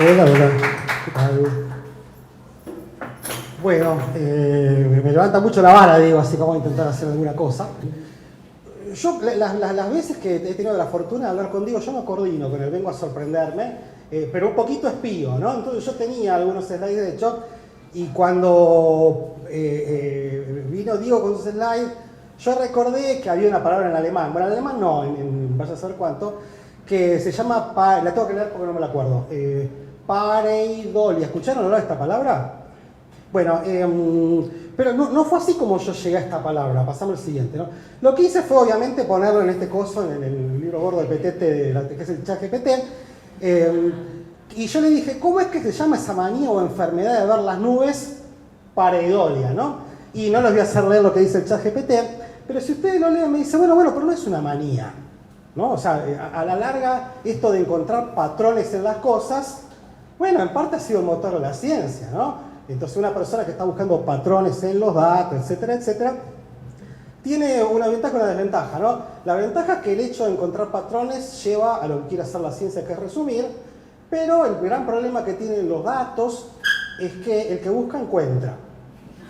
Hola, hola. ¿Qué tal? Bueno, me levanta mucho la vara, digo, así que vamos a intentar hacer alguna cosa. Yo, las veces que he tenido la fortuna de hablar contigo, yo me coordino con él, vengo a sorprenderme, pero un poquito espío, ¿no? Entonces yo tenía algunos slides de hecho, y cuando vino Diego con sus slides, yo recordé que había una palabra en alemán, bueno, en alemán no, vaya a saber cuánto, que se llama, la tengo que leer porque no me la acuerdo, pareidolia. ¿Escucharon hablar de esta palabra? Bueno, pero no fue así como yo llegué a esta palabra, pasamos al siguiente, ¿no? Lo que hice fue obviamente ponerlo en este coso, en el libro gordo de PTT, que es el ChatGPT, y yo le dije, ¿cómo es que se llama esa manía o enfermedad de ver las nubes? Pareidolia, ¿no? Y no les voy a hacer leer lo que dice el ChatGPT, pero si ustedes lo leen me dice, bueno, pero no es una manía, ¿no? O sea, a la larga, esto de encontrar patrones en las cosas, bueno, en parte ha sido el motor de la ciencia, ¿no? Entonces una persona que está buscando patrones en los datos, etcétera, etcétera, tiene una ventaja y una desventaja, ¿no? La ventaja es que el hecho de encontrar patrones lleva a lo que quiere hacer la ciencia, que es resumir, pero el gran problema que tienen los datos es que el que busca encuentra.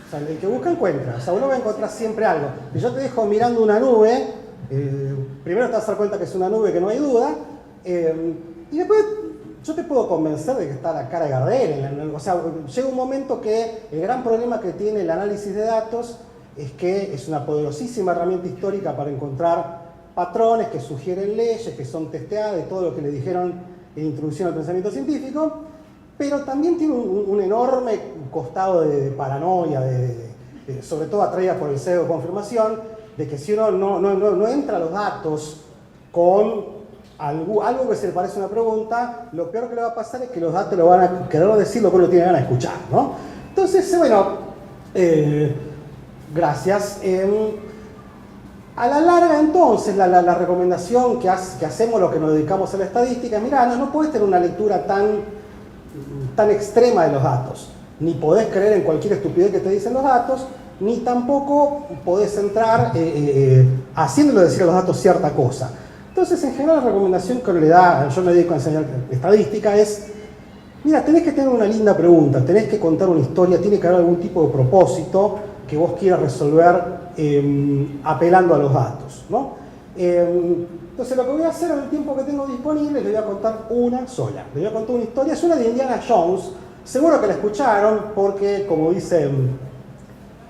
O sea, el que busca encuentra. O sea, uno va a encontrar siempre algo. Si yo te dejo mirando una nube, primero te vas a dar cuenta que es una nube, que no hay duda, y después yo te puedo convencer de que está la cara de Gardel. O sea, llega un momento que el gran problema que tiene el análisis de datos es que es una poderosísima herramienta histórica para encontrar patrones que sugieren leyes, que son testeadas, de todo lo que le dijeron en Introducción al Pensamiento Científico, pero también tiene un enorme costado de paranoia, sobre todo atraída por el sesgo de confirmación, de que si uno no entra a los datos con algo que se le parece una pregunta, lo peor que le va a pasar es que los datos lo van a querer decir lo que uno tiene ganas de escuchar, ¿no? Entonces, bueno, gracias. A la larga, entonces, la recomendación que hacemos los que nos dedicamos a la estadística es, mirá, no podés tener una lectura tan extrema de los datos, ni podés creer en cualquier estupidez que te dicen los datos, ni tampoco podés entrar haciéndole decir a los datos cierta cosa. Entonces, en general, la recomendación que le da, yo me dedico a enseñar estadística, es, mira, tenés que tener una linda pregunta, tenés que contar una historia, tiene que haber algún tipo de propósito que vos quieras resolver apelando a los datos, ¿no? Entonces, lo que voy a hacer en el tiempo que tengo disponible, les voy a contar una sola. Les voy a contar una historia, es una de Indiana Jones, seguro que la escucharon porque, como dice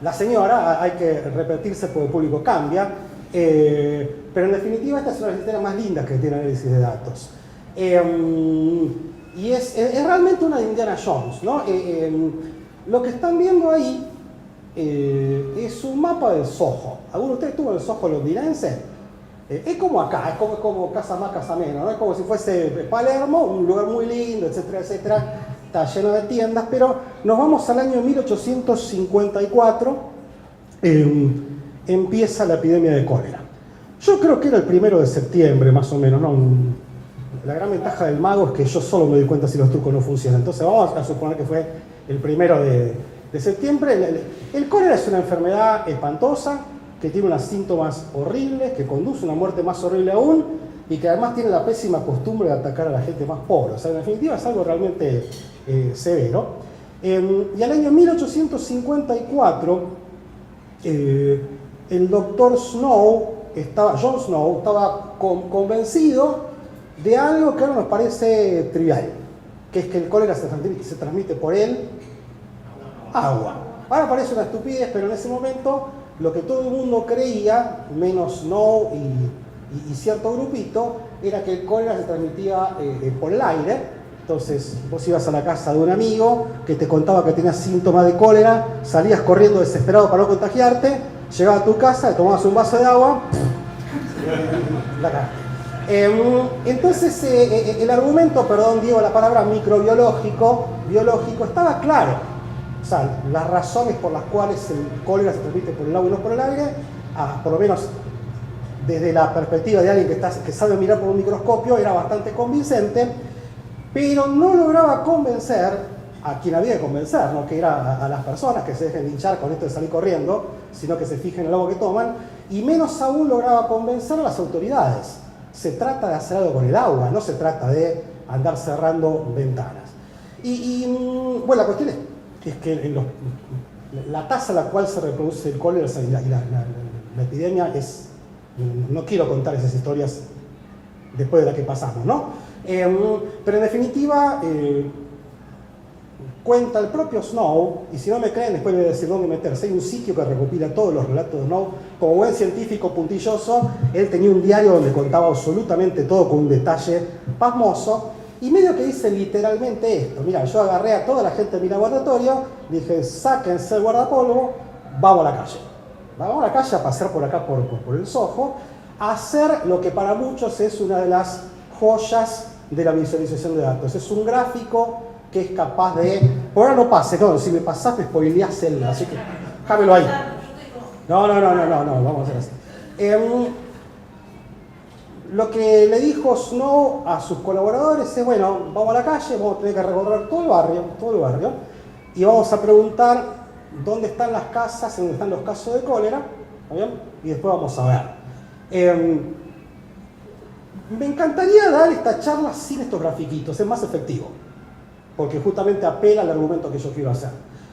la señora, hay que repetirse porque el público cambia. Pero en definitiva esta es una de las historias más lindas que tiene análisis de datos. Y es realmente una de Indiana Jones, ¿no? Lo que están viendo ahí es un mapa del Soho. ¿Alguno de ustedes estuvo en el Soho londinense? Es como acá, es como casa más, casa menos, ¿no? Es como si fuese Palermo, un lugar muy lindo, etcétera, etcétera. Está lleno de tiendas, pero nos vamos al año 1854. Empieza la epidemia de cólera. Yo creo que era el 1 de septiembre, más o menos, ¿no? La gran ventaja del mago es que yo solo me doy cuenta si los trucos no funcionan. Entonces vamos a suponer que fue el 1 de septiembre. El cólera es una enfermedad espantosa, que tiene unos síntomas horribles, que conduce a una muerte más horrible aún, y que además tiene la pésima costumbre de atacar a la gente más pobre. O sea, en definitiva es algo realmente severo. Y al año 1854, el doctor John Snow estaba convencido de algo que ahora nos parece trivial, que es que el cólera se transmite por el agua. Ahora parece una estupidez, pero en ese momento lo que todo el mundo creía, menos Snow y cierto grupito, era que el cólera se transmitía por el aire. Entonces vos ibas a la casa de un amigo que te contaba que tenías síntomas de cólera, salías corriendo desesperado para no contagiarte, llegabas a tu casa, te tomabas un vaso de agua, la cagaste. Entonces el argumento, perdón Diego, la palabra biológico, estaba claro. O sea, las razones por las cuales el cólera se transmite por el agua y no por el aire, por lo menos desde la perspectiva de alguien que sabe mirar por un microscopio, era bastante convincente, pero no lograba convencer a quien había que convencer, ¿no? Que era a las personas que se dejen de hinchar con esto de salir corriendo, sino que se fijen en el agua que toman, y menos aún lograba convencer a las autoridades. Se trata de hacer algo con el agua, no se trata de andar cerrando ventanas. Bueno, la cuestión es que la tasa a la cual se reproduce el cólera y la epidemia es... No quiero contar esas historias después de la que pasamos, ¿no? Pero en definitiva, cuenta el propio Snow, y si no me creen, después les voy a decir dónde meterse. Hay un sitio que recopila todos los relatos de Snow. Como buen científico puntilloso, él tenía un diario donde contaba absolutamente todo con un detalle pasmoso, y medio que dice literalmente esto. Mira, yo agarré a toda la gente de mi laboratorio, dije, sáquense el guardapolvo, vamos a la calle. Vamos a la calle a pasear por acá, por el Soho, a hacer lo que para muchos es una de las joyas de la visualización de datos. Es un gráfico que es capaz de... Por ahora no pase, no, si me pasás me spoileás el... Así que déjamelo ahí. No, vamos a hacer así. Lo que le dijo Snow a sus colaboradores es, bueno, vamos a la calle, vamos a tener que recorrer todo el barrio, y vamos a preguntar dónde están las casas, dónde están los casos de cólera, ¿está bien? Y después vamos a ver. Me encantaría dar esta charla sin estos grafiquitos, es más efectivo, porque justamente apela al argumento que yo quiero hacer.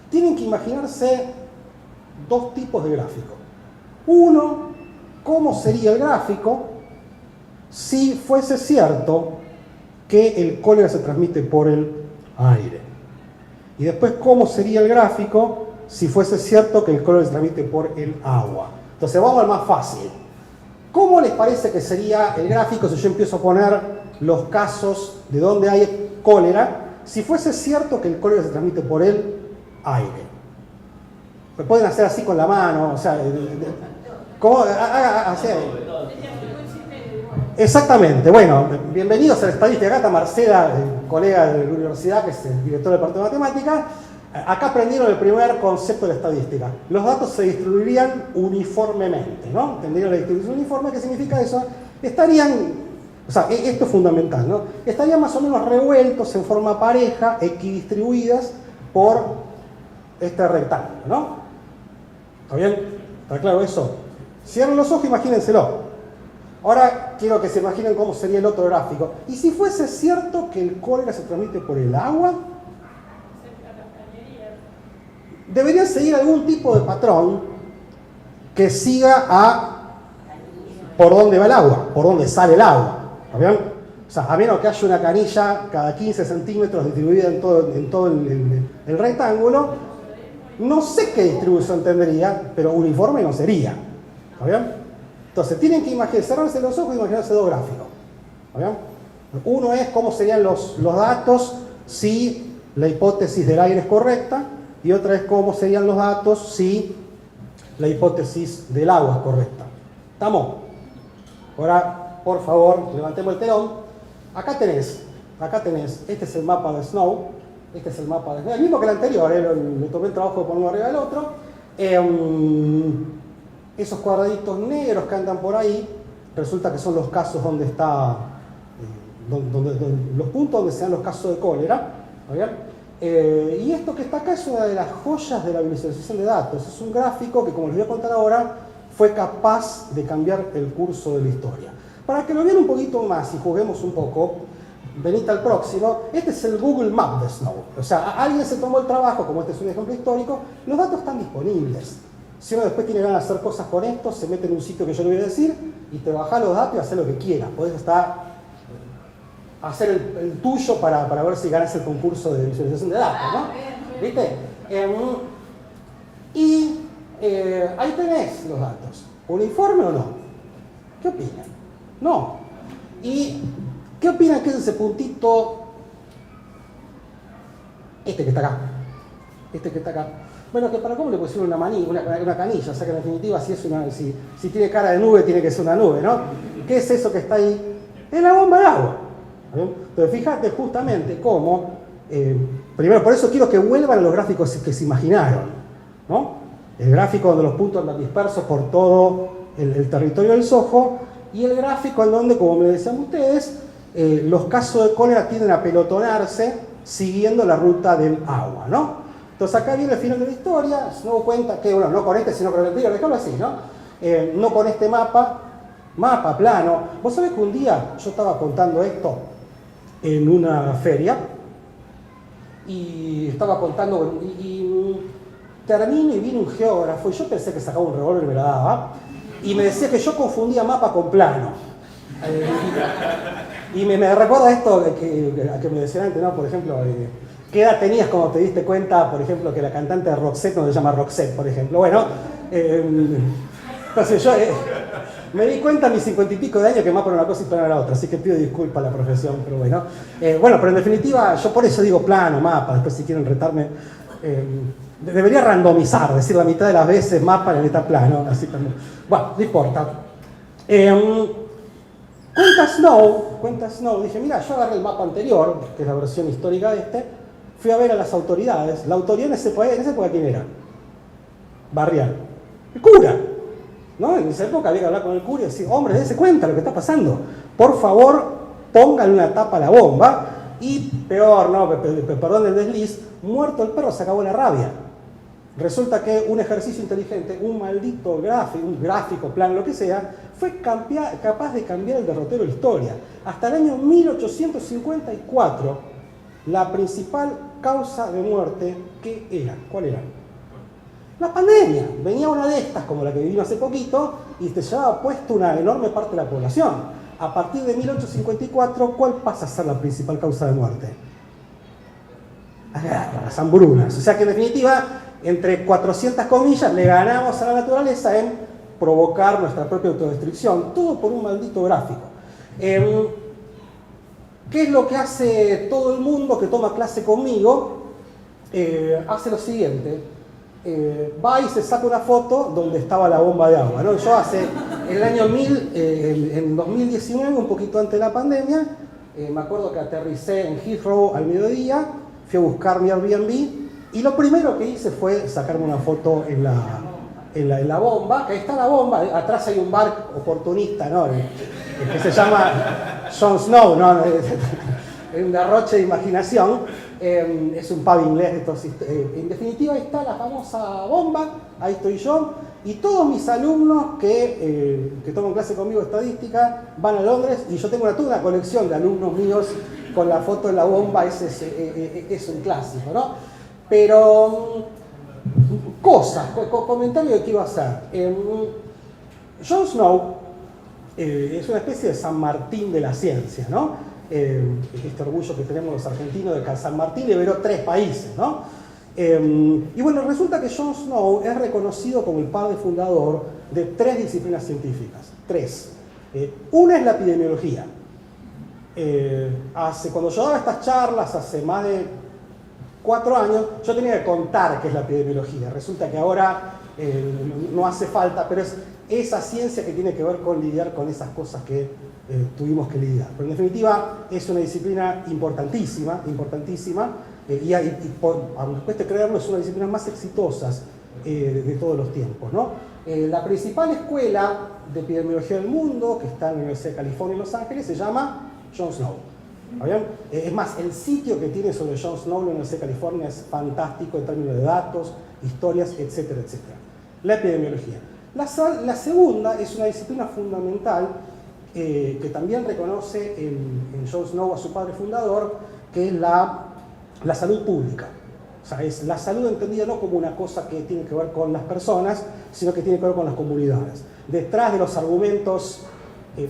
Tienen que imaginarse dos tipos de gráfico. Uno, cómo sería el gráfico si fuese cierto que el cólera se transmite por el aire. Y después, cómo sería el gráfico si fuese cierto que el cólera se transmite por el agua. Entonces vamos al más fácil. ¿Cómo les parece que sería el gráfico si yo empiezo a poner los casos de donde hay cólera si fuese cierto que el cólera se transmite por el aire? Me pueden hacer así con la mano, o sea, ¿cómo? Así. Exactamente, bueno, bienvenidos a la estadística. Acá está Marcela, colega de la universidad, que es el director del departamento de matemática. Acá aprendieron el primer concepto de la estadística. Los datos se distribuirían uniformemente, ¿no? Tendrían la distribución uniforme. ¿Qué significa eso? Estarían, o sea, esto es fundamental, ¿no? Estarían más o menos revueltos en forma pareja, equidistribuidas por este rectángulo, ¿no? ¿Está bien? ¿Está claro eso? Cierren los ojos, imagínenselo. Ahora quiero que se imaginen cómo sería el otro gráfico. ¿Y si fuese cierto que el cólera se transmite por el agua? Debería seguir algún tipo de patrón que siga por dónde va el agua, por dónde sale el agua. ¿Está bien? O sea, a menos que haya una canilla cada 15 centímetros distribuida en todo el rectángulo, no sé qué distribución tendría, pero uniforme no sería. ¿Está bien? Entonces, tienen que cerrarse los ojos y imaginarse dos gráficos. ¿Está bien? Uno es cómo serían los datos si la hipótesis del aire es correcta, y otra es cómo serían los datos si la hipótesis del agua es correcta. ¿Estamos? Ahora, por favor, levantemos el telón. Acá tenés, este es el mapa de Snow, este es el mapa de Snow, el mismo que el anterior, me tomé el trabajo de ponerlo arriba del otro. Esos cuadraditos negros que andan por ahí, resulta que son los casos donde está, los puntos donde se dan los casos de cólera. Y esto que está acá es una de las joyas de la visualización de datos. Es un gráfico que, como les voy a contar ahora, fue capaz de cambiar el curso de la historia. Para que lo vean un poquito más y juguemos un poco, venite al próximo. Este es el Google Map de Snow. O sea, alguien se tomó el trabajo, como este es un ejemplo histórico, los datos están disponibles. Si uno después tiene ganas de hacer cosas con esto, se mete en un sitio que yo le voy a decir y te baja los datos y hacer lo que quieras. Podés hacer el tuyo para ver si ganas el concurso de visualización de datos, ¿no? ¿Viste? Ahí tenés los datos. ¿Uniforme o no? ¿Qué opinan? No. ¿Y qué opinan que es ese puntito? Este que está acá. Este que está acá. Bueno, que para cómo le pusieron una canilla, o sea que en definitiva si tiene cara de nube tiene que ser una nube, ¿no? ¿Qué es eso que está ahí? Es la bomba de agua. Entonces fíjate justamente cómo, primero por eso quiero que vuelvan a los gráficos que se imaginaron, ¿no? El gráfico donde los puntos andan dispersos por todo el territorio del Soho, y el gráfico en donde, como me decían ustedes, los casos de cólera tienden a pelotonarse siguiendo la ruta del agua, ¿no? Entonces acá viene el final de la historia. Snow cuenta que, bueno, no con este, sino con el anterior, déjalo así, ¿no? No con este mapa plano. Vos sabés que un día yo estaba contando esto en una feria y estaba contando, termino y vino un geógrafo, y yo pensé que sacaba un revólver y me la daba, y me decía que yo confundía mapa con plano. Y me recuerda esto que me decían antes, ¿no? Por ejemplo, ¿qué edad tenías cuando te diste cuenta, por ejemplo, que la cantante de Roxette no se llama Roxette, por ejemplo? Bueno, entonces yo me di cuenta a mis 50 y pico de años que mapa era una cosa y plano era otra, así que pido disculpas a la profesión, pero bueno. Bueno, pero en definitiva, yo por eso digo plano, mapa, después si quieren retarme, debería randomizar, decir la mitad de las veces mapa, la mitad plano, así también. Bueno, no importa. Cuenta Snow, dije, mira, yo agarré el mapa anterior, que es la versión histórica de este, fui a ver a las autoridades. La autoridad en esa época, ¿quién era? Barrial. El cura. ¿No? En esa época había que hablar con el cura y decir, hombre, dése cuenta de lo que está pasando. Por favor, pónganle una tapa a la bomba. Y peor, no, perdón el desliz, muerto el perro se acabó la rabia. Resulta que un ejercicio inteligente, un maldito gráfico, un gráfico, plan, lo que sea, fue capaz de cambiar el derrotero de la historia. Hasta el año 1854, la principal causa de muerte, ¿qué era? ¿Cuál era? La pandemia. Venía una de estas, como la que vivimos hace poquito, y te llevaba puesto una enorme parte de la población. A partir de 1854, ¿cuál pasa a ser la principal causa de muerte? Las hambrunas. O sea que en definitiva, entre 400 comillas, le ganamos a la naturaleza en provocar nuestra propia autodestrucción. Todo por un maldito gráfico. ¿Qué es lo que hace todo el mundo que toma clase conmigo? Hace lo siguiente. Va y se saca una foto donde estaba la bomba de agua, ¿no? Yo en el año en 2019, un poquito antes de la pandemia, me acuerdo que aterricé en Heathrow al mediodía, fui a buscar mi Airbnb y lo primero que hice fue sacarme una foto en la bomba. Ahí está la bomba, atrás hay un bar oportunista, ¿no? Que se llama Jon Snow, ¿no? Es un derroche de imaginación, es un pub inglés. Entonces, en definitiva, ahí está la famosa bomba, ahí estoy yo, y todos mis alumnos que toman clase conmigo de estadística van a Londres, y yo tengo toda una colección de alumnos míos con la foto de la bomba. Es un clásico, ¿no? Pero, comentario de qué iba a hacer. Jon Snow es una especie de San Martín de la ciencia, ¿no? Este orgullo que tenemos los argentinos de que San Martín liberó 3 países, ¿no? Y bueno, resulta que Jon Snow es reconocido como el padre fundador de 3 disciplinas científicas. 3. Una es la epidemiología. Cuando yo daba estas charlas, hace más de 4 años, yo tenía que contar qué es la epidemiología. Resulta que ahora no hace falta, pero es esa ciencia que tiene que ver con lidiar con esas cosas que tuvimos que lidiar. Pero en definitiva es una disciplina importantísima, y aunque cueste creerlo, es una de las disciplinas más exitosas de todos los tiempos, ¿no? La principal escuela de epidemiología del mundo, que está en la Universidad de California en Los Ángeles, se llama Jon Snow. ¿Bien? Es más, el sitio que tiene sobre Jon Snow en la Universidad de California es fantástico en términos de datos, historias, etcétera, etcétera. La epidemiología. La segunda es una disciplina fundamental que también reconoce en Jon Snow a su padre fundador, que es la salud pública. O sea, es la salud entendida no como una cosa que tiene que ver con las personas, sino que tiene que ver con las comunidades. Detrás de los argumentos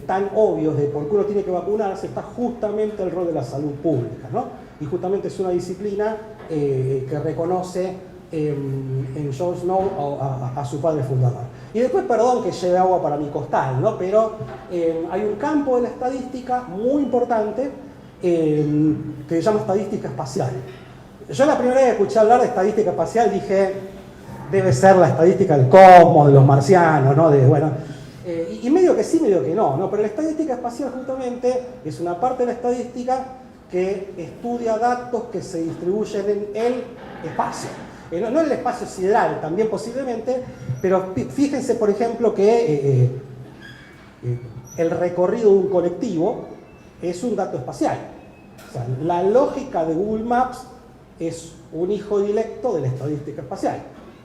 tan obvios de por qué uno tiene que vacunarse está justamente el rol de la salud pública, ¿no? Y justamente es una disciplina que reconoce en Jon Snow a su padre fundador. Y después, perdón que lleve agua para mi costal, ¿no? Pero hay un campo de la estadística muy importante que se llama estadística espacial. Yo la primera vez que escuché hablar de estadística espacial dije, debe ser la estadística del cosmos, de los marcianos, ¿no? Y medio que sí, medio que no, pero la estadística espacial justamente es una parte de la estadística que estudia datos que se distribuyen en el espacio. No en el espacio sideral, también posiblemente, pero fíjense, por ejemplo, que el recorrido de un colectivo es un dato espacial. O sea, la lógica de Google Maps es un hijo directo de la estadística espacial.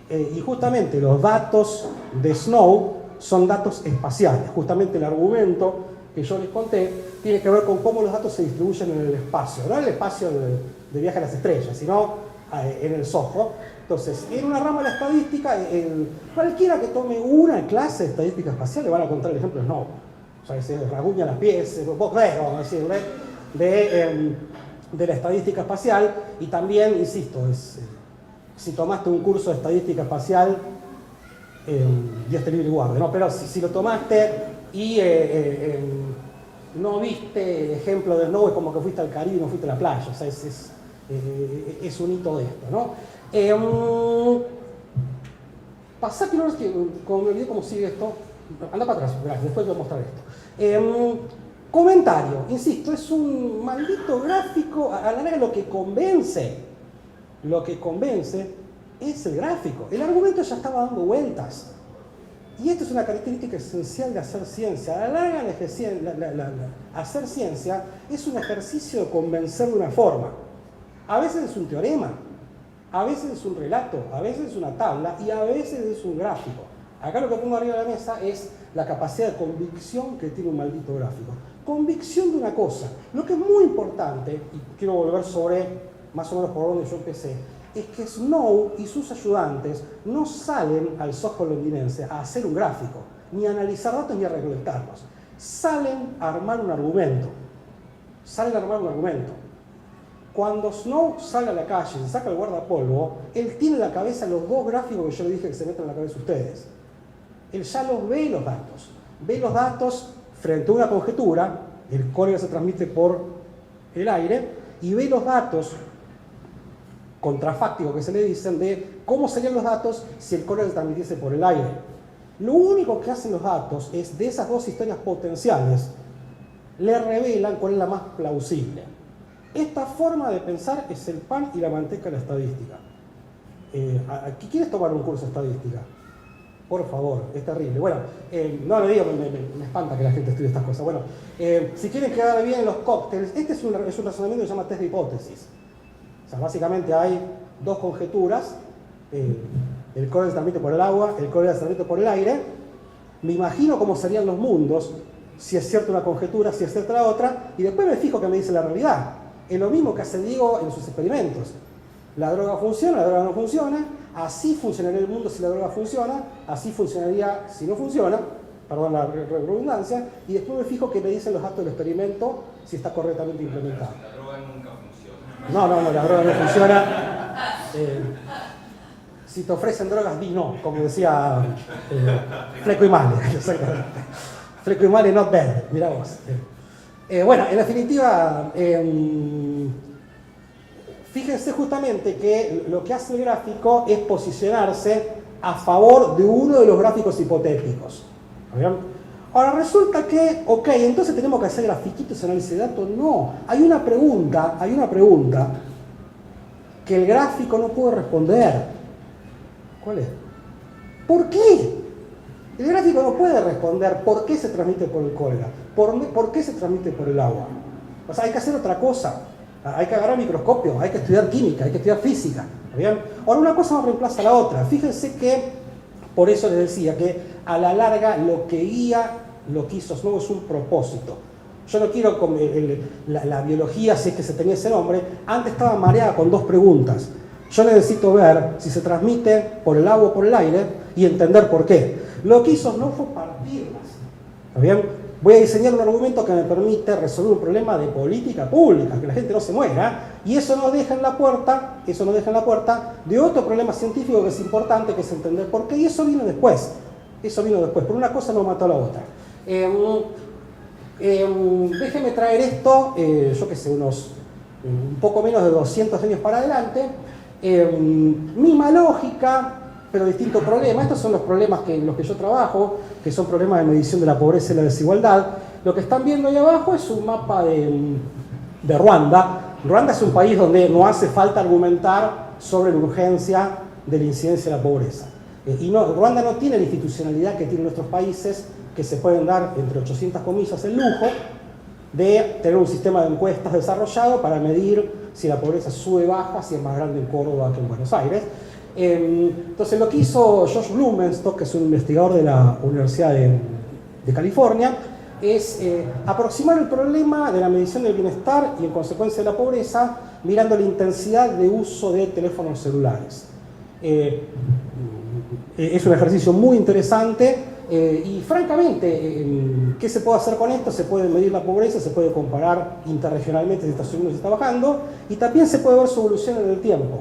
Y justamente los datos de Snow son datos espaciales. Justamente el argumento que yo les conté tiene que ver con cómo los datos se distribuyen en el espacio, no en el espacio de viaje a las estrellas, sino en el SOHO. Entonces, en una rama de la estadística, cualquiera que tome una clase de estadística espacial le van a contar el ejemplo de Snow. O sea, se rasguña las piezas, vos ves, vamos a decirle, de la estadística espacial. Y también, insisto, si tomaste un curso de estadística espacial, Dios te libre y guarde, ¿no? Pero si lo tomaste y no viste ejemplo de Snow, es como que fuiste al Caribe y no fuiste a la playa. O sea, es un hito de esto, ¿no? Pasá que como me olvidé cómo sigue esto, anda para atrás, gracias, después voy a mostrar esto. Comentario, insisto, es un maldito gráfico. A la larga lo que convence es el gráfico. El argumento ya estaba dando vueltas. Y esto es una característica esencial de hacer ciencia. A la larga, hacer ciencia es un ejercicio de convencer de una forma. A veces es un teorema, a veces es un relato, a veces es una tabla y a veces es un gráfico. Acá lo que pongo arriba de la mesa es la capacidad de convicción que tiene un maldito gráfico. Convicción de una cosa. Lo que es muy importante, y quiero volver sobre más o menos por donde yo empecé, es que Snow y sus ayudantes no salen al SOHO londinense a hacer un gráfico, ni a analizar datos ni a recolectarlos. Salen a armar un argumento. Cuando Snow sale a la calle y se saca el guardapolvo, él tiene en la cabeza los dos gráficos que yo le dije que se meten en la cabeza a ustedes. Él ya los ve los datos. Ve los datos frente a una conjetura, el código se transmite por el aire, y ve los datos contrafácticos que se le dicen de cómo serían los datos si el código se transmitiese por el aire. Lo único que hacen los datos es, de esas dos historias potenciales, le revelan cuál es la más plausible. Esta forma de pensar es el pan y la manteca de la estadística. ¿Quieres tomar un curso de estadística? Por favor, es terrible. Bueno, no lo digo, me espanta que la gente estudie estas cosas. Bueno, si quieren quedar bien en los cócteles, este es un razonamiento que se llama test de hipótesis. O sea, básicamente hay dos conjeturas, el código se transmite por el agua, el código se transmite por el aire. Me imagino cómo serían los mundos, si es cierta una conjetura, si es cierta la otra, y después me fijo que me dice la realidad. Es lo mismo que hace Diego en sus experimentos. La droga funciona, la droga no funciona, así funcionaría el mundo si la droga funciona, así funcionaría si no funciona, perdón la redundancia, y después me fijo que me dicen los datos del experimento si está correctamente implementado. La droga nunca funciona. No, la droga no funciona. Si te ofrecen drogas, di no, como decía Fleco y Male. Fleco y Male not bad, mirá vos. Bueno, en definitiva, fíjense justamente que lo que hace el gráfico es posicionarse a favor de uno de los gráficos hipotéticos. ¿Bien? Ahora resulta que, ok, entonces tenemos que hacer grafiquitos, análisis de datos. No, hay una pregunta que el gráfico no puede responder. ¿Cuál es? ¿Por qué? El gráfico no puede responder por qué se transmite por el cólera, por qué se transmite por el agua. O sea, hay que hacer otra cosa. Hay que agarrar microscopio, hay que estudiar química, hay que estudiar física. ¿Bien? Ahora, una cosa no reemplaza a la otra. Fíjense que, por eso les decía que a la larga lo que guía lo que hizo Snow es un propósito. Yo no quiero la biología, si es que se tenía ese nombre, antes estaba mareada con dos preguntas. Yo necesito ver si se transmite por el agua o por el aire y entender por qué. Lo que hizo Snow fue partirlas. ¿Está bien? Voy a diseñar un argumento que me permite resolver un problema de política pública, que la gente no se muera, y eso nos deja en la puerta de otro problema científico que es importante, que es entender por qué, y eso vino después. Por una cosa no mató a la otra. Déjeme traer esto, yo qué sé, un poco menos de 200 años para adelante. Misma lógica, pero distinto problema. Estos son los problemas en los que yo trabajo, que son problemas de medición de la pobreza y la desigualdad. Lo que están viendo ahí abajo es un mapa de Ruanda. Ruanda es un país donde no hace falta argumentar sobre la urgencia de la incidencia de la pobreza. Ruanda no tiene la institucionalidad que tienen nuestros países, que se pueden dar, entre 800 comillas, el lujo de tener un sistema de encuestas desarrollado para medir si la pobreza sube o baja, si es más grande en Córdoba que en Buenos Aires. Entonces lo que hizo Josh Blumenstock, que es un investigador de la Universidad de California, es aproximar el problema de la medición del bienestar y en consecuencia de la pobreza mirando la intensidad de uso de teléfonos celulares. Es un ejercicio muy interesante y francamente, ¿qué se puede hacer con esto? Se puede medir la pobreza, se puede comparar interregionalmente si está subiendo o si está bajando y también se puede ver su evolución en el tiempo.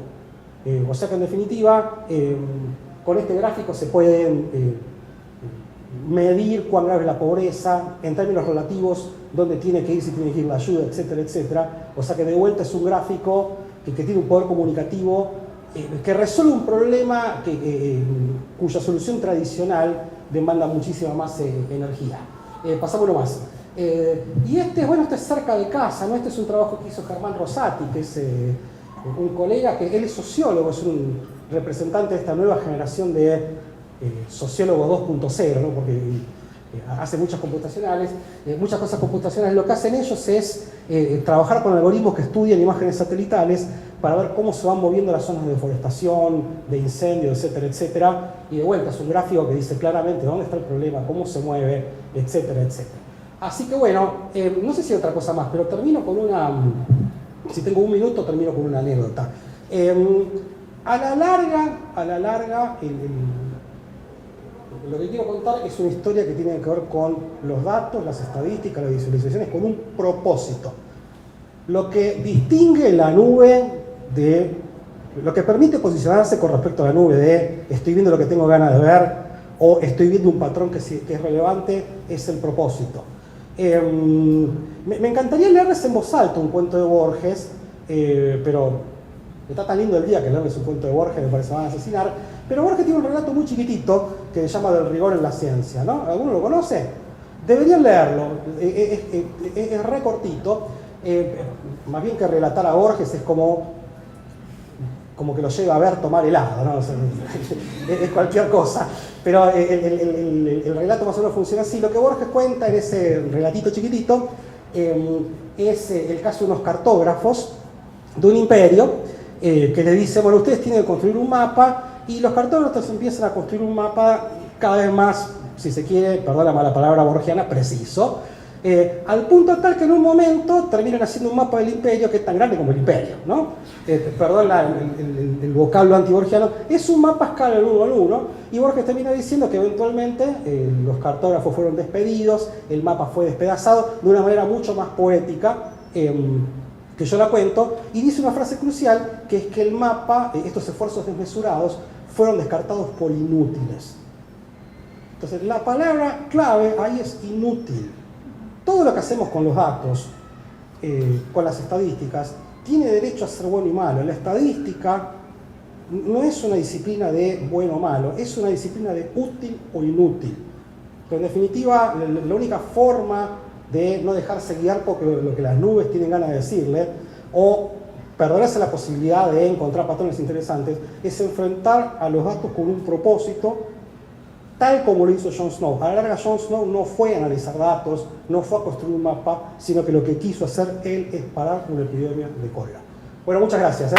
O sea que en definitiva, con este gráfico se pueden medir cuán grave es la pobreza, en términos relativos, dónde tiene que ir, si tiene que ir la ayuda, etcétera, etcétera. O sea que de vuelta es un gráfico que tiene un poder comunicativo que resuelve un problema cuya solución tradicional demanda muchísima más energía. Pasamos nomás. Y este es cerca de casa, ¿no? Este es un trabajo que hizo Germán Rosati, que es un colega que él es sociólogo, es un representante de esta nueva generación de sociólogo 2.0, ¿no? Porque hace muchas computacionales, muchas cosas computacionales. Lo que hacen ellos es trabajar con algoritmos que estudian imágenes satelitales para ver cómo se van moviendo las zonas de deforestación, de incendio, etcétera, etcétera. Y de vuelta es un gráfico que dice claramente dónde está el problema, cómo se mueve, etcétera, etcétera. Así que bueno, no sé si hay otra cosa más, pero termino con una... Si tengo un minuto, termino con una anécdota. A la larga, lo que quiero contar es una historia que tiene que ver con los datos, las estadísticas, las visualizaciones, con un propósito. Lo que distingue la nube de... Lo que permite posicionarse con respecto a la nube de estoy viendo lo que tengo ganas de ver o estoy viendo un patrón que es relevante, es el propósito. Me encantaría leerles en voz alta un cuento de Borges, pero está tan lindo el día que leerles un cuento de Borges, me parece que van a asesinar. Pero Borges tiene un relato muy chiquitito que se llama Del rigor en la ciencia, ¿no? ¿Alguno lo conoce? Deberían leerlo, es re cortito. Más bien que relatar a Borges es como que lo lleva a ver tomar helado, ¿no? O sea, es cualquier cosa. Pero el relato más o menos funciona así. Lo que Borges cuenta en ese relatito chiquitito es el caso de unos cartógrafos de un imperio que le dice, bueno, ustedes tienen que construir un mapa, y los cartógrafos empiezan a construir un mapa cada vez más, si se quiere, perdón la mala palabra borgiana, preciso, al punto tal que en un momento terminan haciendo un mapa del imperio que es tan grande como el imperio, ¿no? Perdón el vocablo antiborgiano, es un mapa a escala del 1 al 1, y Borges termina diciendo que eventualmente los cartógrafos fueron despedidos, el mapa fue despedazado de una manera mucho más poética, que yo la cuento, y dice una frase crucial, que es que el mapa, estos esfuerzos desmesurados, fueron descartados por inútiles. Entonces, la palabra clave ahí es inútil. Todo lo que hacemos con los datos, con las estadísticas, tiene derecho a ser bueno y malo. La estadística no es una disciplina de bueno o malo, es una disciplina de útil o inútil. Pero en definitiva, la única forma de no dejarse guiar por lo que las nubes tienen ganas de decirle, o perdonarse la posibilidad de encontrar patrones interesantes, es enfrentar a los datos con un propósito, tal como lo hizo Jon Snow. A la larga, Jon Snow no fue a analizar datos, no fue a construir un mapa, sino que lo que quiso hacer él es parar una epidemia de cólera. Bueno, muchas gracias.